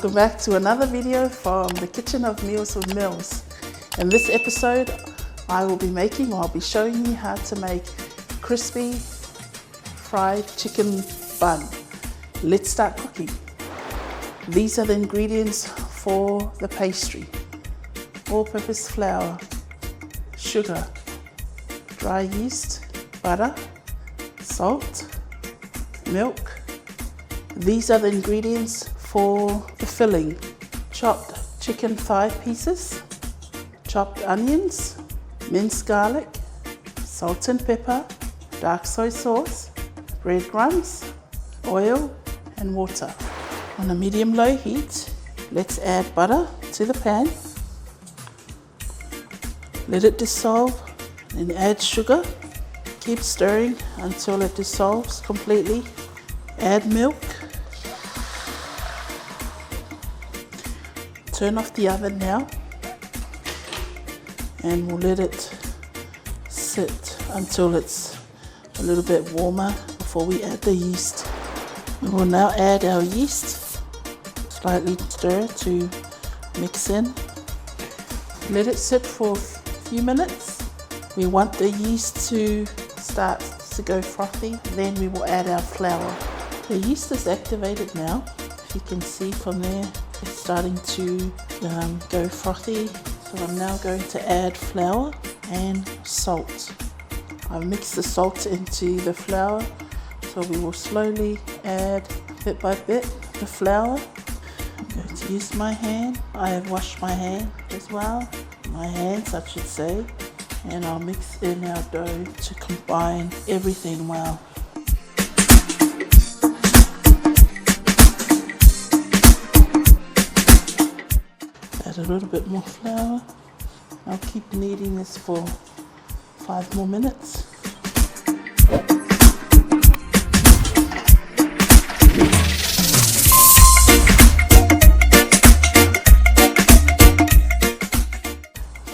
Welcome back to another video from the kitchen of Meals with Mills. In this episode, I'll be showing you how to make crispy fried chicken bun. Let's start cooking. These are the ingredients for the pastry: all-purpose flour, sugar, dry yeast, butter, salt, milk. These are the ingredients for the filling: chopped chicken thigh pieces, chopped onions, minced garlic, salt and pepper, dark soy sauce, breadcrumbs, oil and water. On a medium-low heat, let's add butter to the pan. Let it dissolve and add sugar. Keep stirring until it dissolves completely. Add milk. Turn off the oven now and we'll let it sit until it's a little bit warmer before we add the yeast. We will now add our yeast. Slightly stir to mix in. Let it sit for a few minutes. We want the yeast to start to go frothy, then we will add our flour. The yeast is activated now. If you can see from there, it's starting to go frothy. So I'm now going to add flour and salt. I've mixed the salt into the flour, so we will slowly add bit by bit the flour. I'm going to use my hand. I have washed my hand as well. My hands, I should say. And I'll mix in our dough to combine everything well. Add a little bit more flour. I'll keep kneading this for 5 more minutes.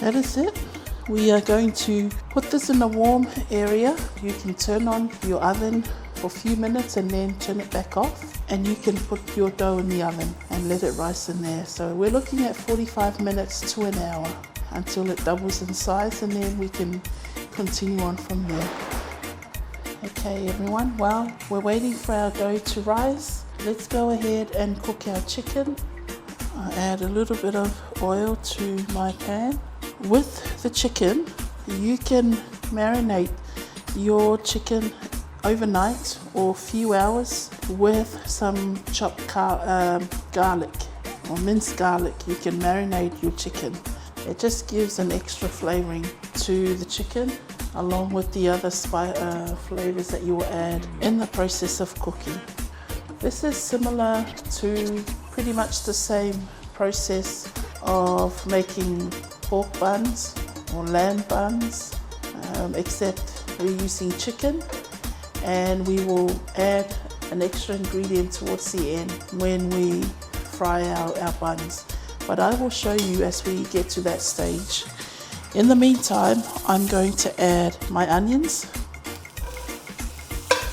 That is it. We are going to put this in a warm area. You can turn on your oven for a few minutes and then turn it back off. And you can put your dough in the oven and let it rise in there. So we're looking at 45 minutes to an hour until it doubles in size, and then we can continue on from there. Okay everyone, while we're waiting for our dough to rise, let's go ahead and cook our chicken. I add a little bit of oil to my pan. With the chicken, you can marinate your chicken overnight or a few hours with some chopped garlic or minced garlic. You can marinate your chicken. It just gives an extra flavoring to the chicken, along with the other flavors that you will add in the process of cooking. This is similar to pretty much the same process of making pork buns or lamb buns, except we're using chicken, and we will add an extra ingredient towards the end when we fry our buns. But I will show you as we get to that stage. In the meantime, I'm going to add my onions.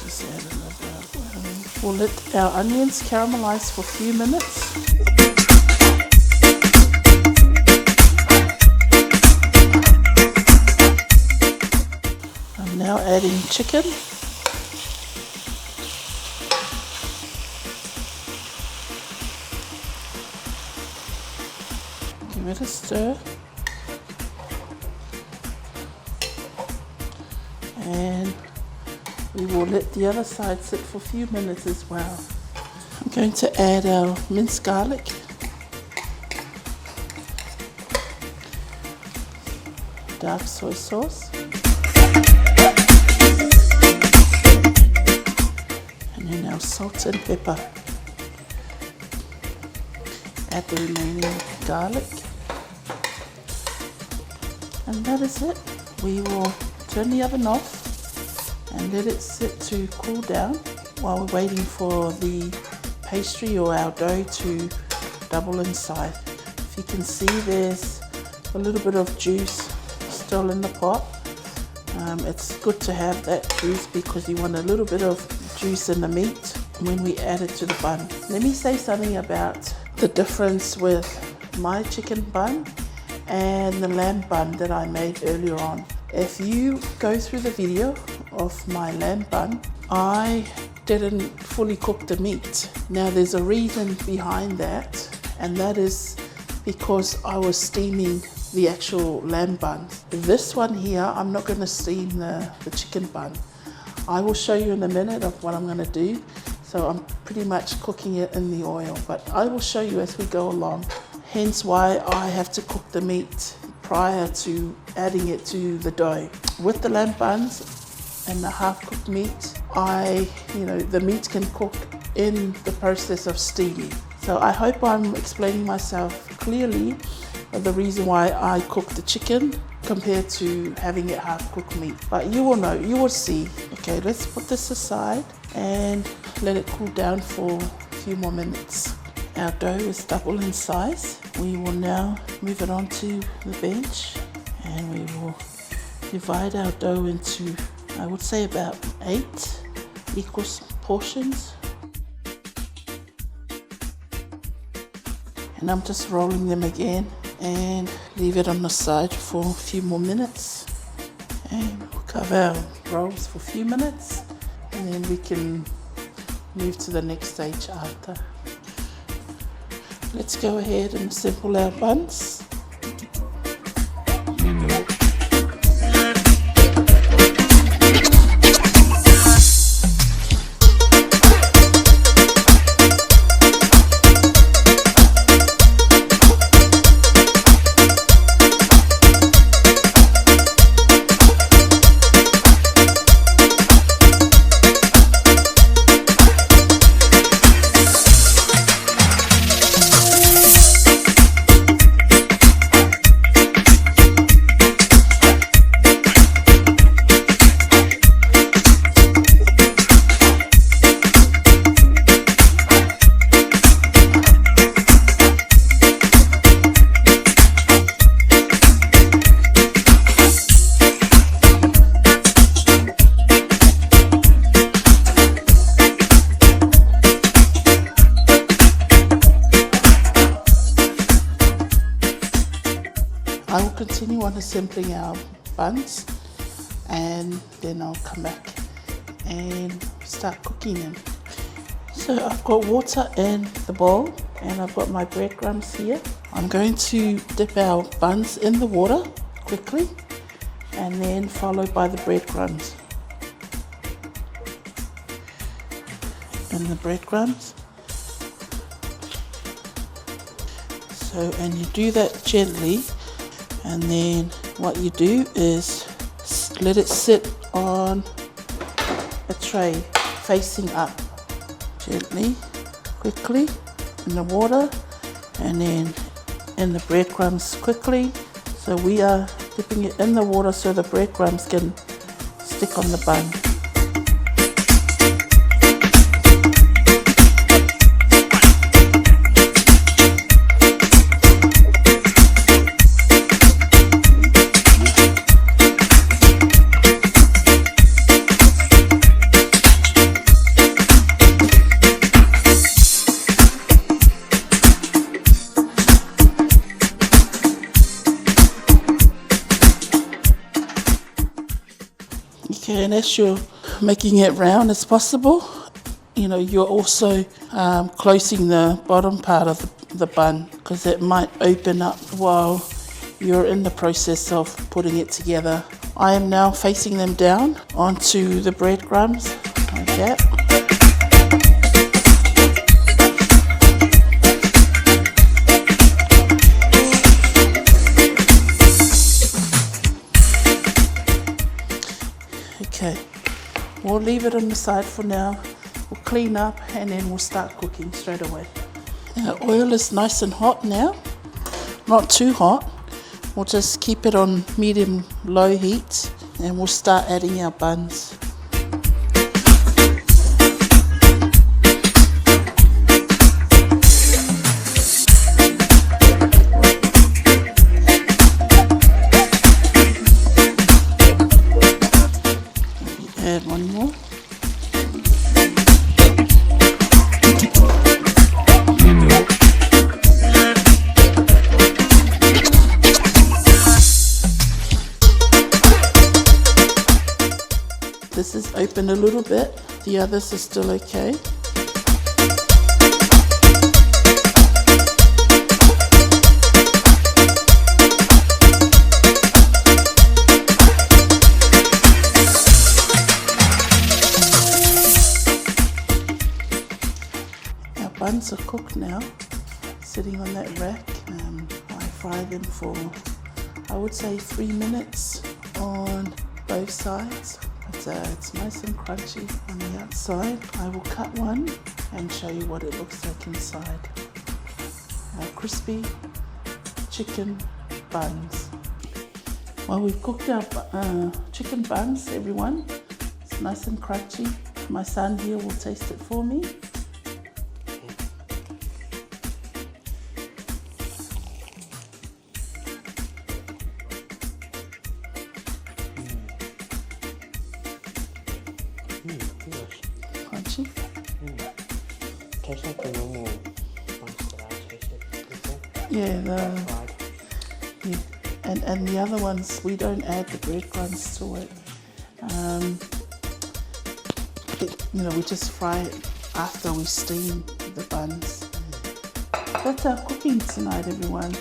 Just add a little bit. We'll let our onions caramelize for a few minutes. I'm now adding chicken. Give it a stir. And we will let the other side sit for a few minutes as well. I'm going to add our minced garlic. Dark soy sauce. And then our salt and pepper. Add the remaining garlic. And that is it. We will turn the oven off and let it sit to cool down while we're waiting for the pastry or our dough to double in size. If you can see, there's a little bit of juice still in the pot. It's good to have that juice because you want a little bit of juice in the meat when we add it to the bun. Let me say something about the difference with my chicken bun and the lamb bun that I made earlier on. If you go through the video of my lamb bun, I didn't fully cook the meat. Now there's a reason behind that, and that is because I was steaming the actual lamb bun. This one here, I'm not going to steam the chicken bun. I will show you in a minute of what I'm going to do. So I'm pretty much cooking it in the oil, but I will show you as we go along. Hence why I have to cook the meat prior to adding it to the dough. With the lamb buns and the half-cooked meat, the meat can cook in the process of steaming. So I hope I'm explaining myself clearly of the reason why I cook the chicken compared to having it half-cooked meat. But you will know, you will see. Okay, let's put this aside and let it cool down for a few more minutes. Our dough is double in size. We will now move it onto the bench, and we will divide our dough into, I would say, about 8 equal portions. And I'm just rolling them again and leave it on the side for a few more minutes. And we'll cover our rolls for a few minutes, and then we can move to the next stage after. Let's go ahead and assemble our buns. I will continue on assembling our buns, and then I'll come back and start cooking them. So I've got water in the bowl, and I've got my breadcrumbs here. I'm going to dip our buns in the water quickly, and then followed by the breadcrumbs. And the breadcrumbs. So, and you do that gently. And then what you do is let it sit on a tray facing up, gently, quickly in the water, and then in the breadcrumbs quickly. So we are dipping it in the water so the breadcrumbs can stick on the bun. Okay, and as you're making it round as possible, you're also closing the bottom part of the bun, because it might open up while you're in the process of putting it together. I am now facing them down onto the breadcrumbs like that. Okay, we'll leave it on the side for now. We'll clean up and then we'll start cooking straight away. Our oil is nice and hot now, not too hot. We'll just keep it on medium-low heat, and we'll start adding our buns. Add one more. This is open a little bit, the others are still okay. Our buns are cooked now, sitting on that rack. I fry them for, I would say, 3 minutes on both sides. It's nice and crunchy on the outside. I will cut one and show you what it looks like inside. Our crispy chicken buns. Well, we've cooked our chicken buns, everyone. It's nice and crunchy. My son here will taste it for me. Crunchy. Tastes like the normal ones that I tasted before. Yeah, and the other ones, we don't add the breadcrumbs to it. We just fry it after we steam the buns. That's our cooking tonight, everyone.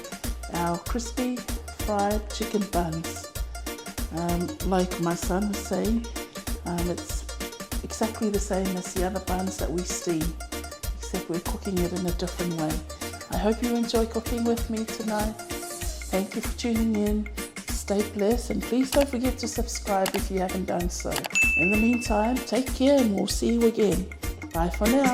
Our crispy fried chicken buns. Like my son was saying, it's exactly the same as the other buns that we steam, except we're cooking it in a different way. I hope you enjoy cooking with me tonight. Thank you for tuning in. Stay blessed, and please don't forget to subscribe if you haven't done so. In the meantime, take care and we'll see you again. Bye for now.